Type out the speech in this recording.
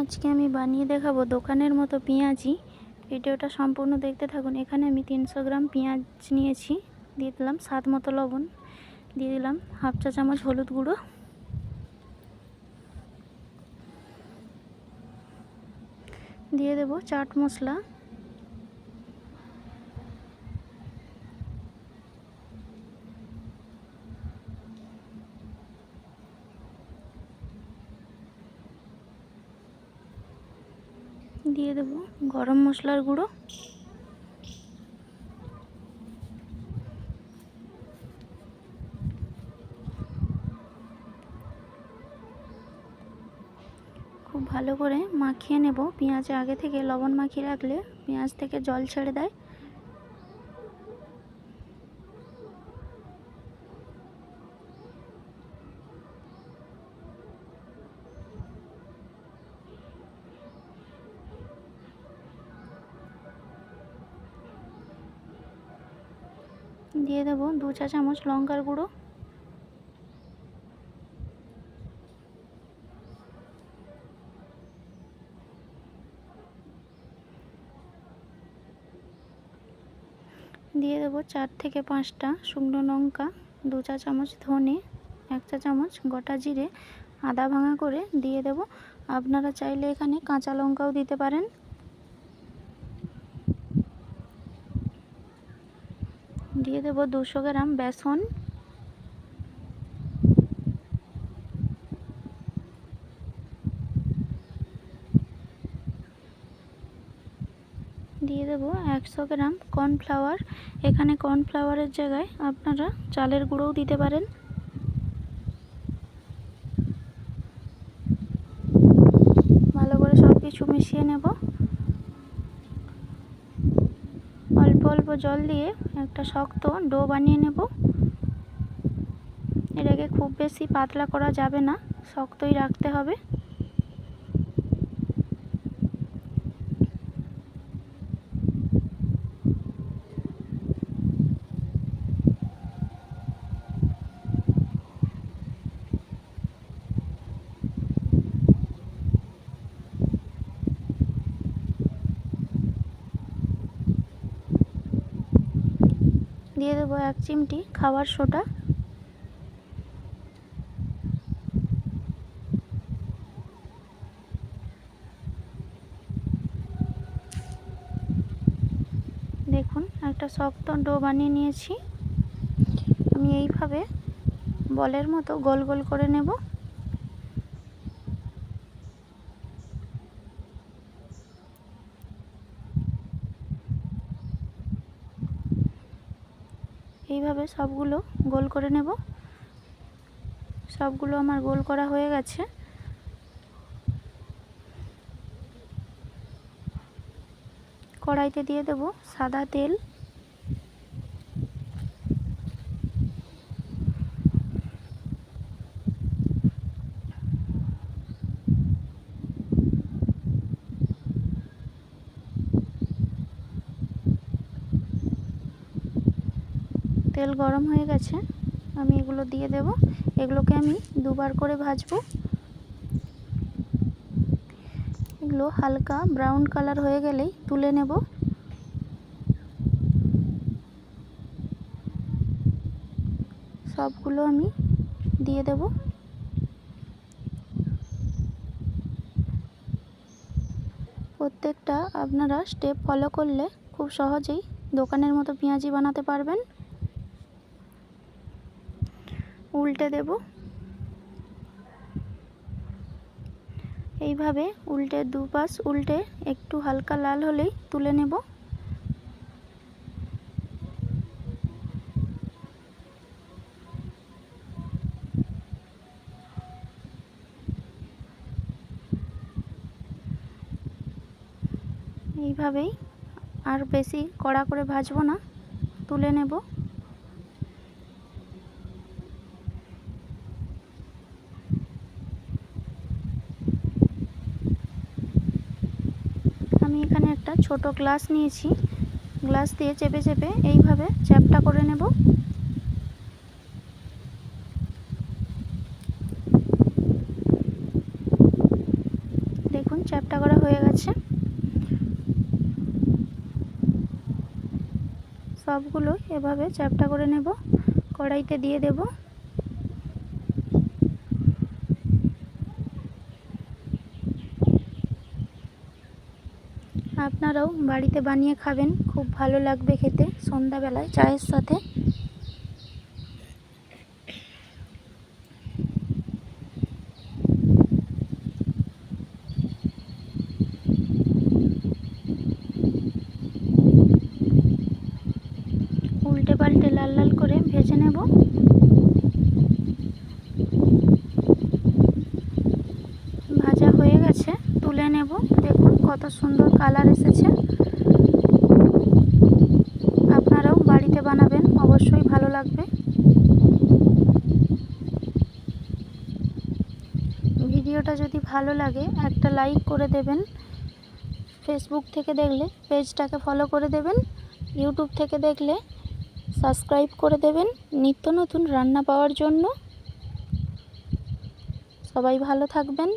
আজকে আমি বানিয়ে দেখাবো দোকানের মতো পেঁয়াজি। ভিডিওটা সম্পূর্ণ দেখতে থাকুন। এখানে আমি 300 গ্রাম পেঁয়াজ নিয়েছি, দিয়ে দিলাম স্বাদ মতো লবণ, দিয়ে দিলাম হাফ চা চামচ হলুদ গুঁড়ো, দিয়ে দেব চাট মশলা, দিয়ে দেব গরম মশলার গুঁড়ো, খুব ভালো করে মাখিয়ে নেব। পেঁয়াজে আগে থেকে লবণ মাখিয়ে রাখলে পেঁয়াজ থেকে জল ছেড়ে দেয়। দিয়ে দেব 2 চা চামচ লঙ্কার গুঁড়ো, দিয়ে দেব 4 থেকে 5টা শুকনো লঙ্কা, 2 চা চামচ ধনে, 1 চা চামচ গোটা জিরে আদা ভাঙা করে দিয়ে দেব। আপনারা চাইলে এখানে কাঁচা লঙ্কাও দিতে পারেন। দিয়ে দেব 200 গ্রাম বেসন, দিয়ে দেব 100 গ্রাম কর্নফ্লাওয়ার। এখানে কর্নফ্লাওয়ারের জায়গায় আপনারা চালের গুঁড়োও দিতে পারেন। ভালো করে সব কিছু মিশিয়ে নেব। অল্প অল্প জল দিয়ে একটা শক্ত ডো বানিয়ে নেব। এটাকে খুব বেশি পাতলা করা যাবে না, শক্তই রাখতে হবে। দিয়ে দেবো 1 চিমটি খাবার সোডা, দেখুন একটা শক্ত ডো বানিয়ে নিয়েছি। আমি এইভাবে বলের মতো গোল গোল করে নেব। এইভাবে সবগুলো গোল করে নেব। সবগুলো আমার গোল করা হয়ে গেছে। কড়াইতে দিয়ে দেব সাদা তেল, তেল গরম হয়ে গেছে। আমি এগুলো দিয়ে দেব। এগুলোকে আমি দুবার করে ভাজবো। এগুলো হালকা ব্রাউন কালার হয়ে গেলেই তুলে নেব। সবগুলো আমি দিয়ে দেব। প্রত্যেকটা আপনারা স্টেপ ফলো করলে খুব সহজেই দোকানের মতো পেঁয়াজি বানাতে পারবেন। উল্টে দেব। এইভাবে উল্টে দুপাশ উল্টে একটু হালকা লাল হলেই তুলে নেব। এইভাবেই আর বেশি কড়া করে ভাজবো না, তুলে নেব। আমি এখানে একটা ছোট গ্লাস নিয়েছি, গ্লাস দিয়ে চেপে চেপে এইভাবে চ্যাপটা করে নেব। দেখুন চ্যাপ্টা করা হয়ে গেছে। সবগুলো এভাবে চ্যাপ্টা করে নেব, কড়াইতে দিয়ে দেব। আপনারাও বাড়িতে বানিয়ে খাবেন, খুব ভালো লাগবে খেতে সন্ধ্যাবেলায় চায়ের সাথে। উল্টে পাল্টে লাল লাল করে ভেজে নেব। ভাজা হয়ে গেছে, তুলে নেব। দেখুন কত সুন্দর কালার এসেছে। আপনারাও বাড়িতে বানাবেন, অবশ্যই ভালো লাগবে। ভিডিওটা যদি ভালো লাগে একটা লাইক করে দেবেন। ফেসবুক থেকে দেখলে পেজটাকে ফলো করে দেবেন, ইউটিউব থেকে দেখলে সাবস্ক্রাইব করে দেবেন নিত্য নতুন রান্না পাওয়ার জন্য। সবাই ভালো থাকবেন।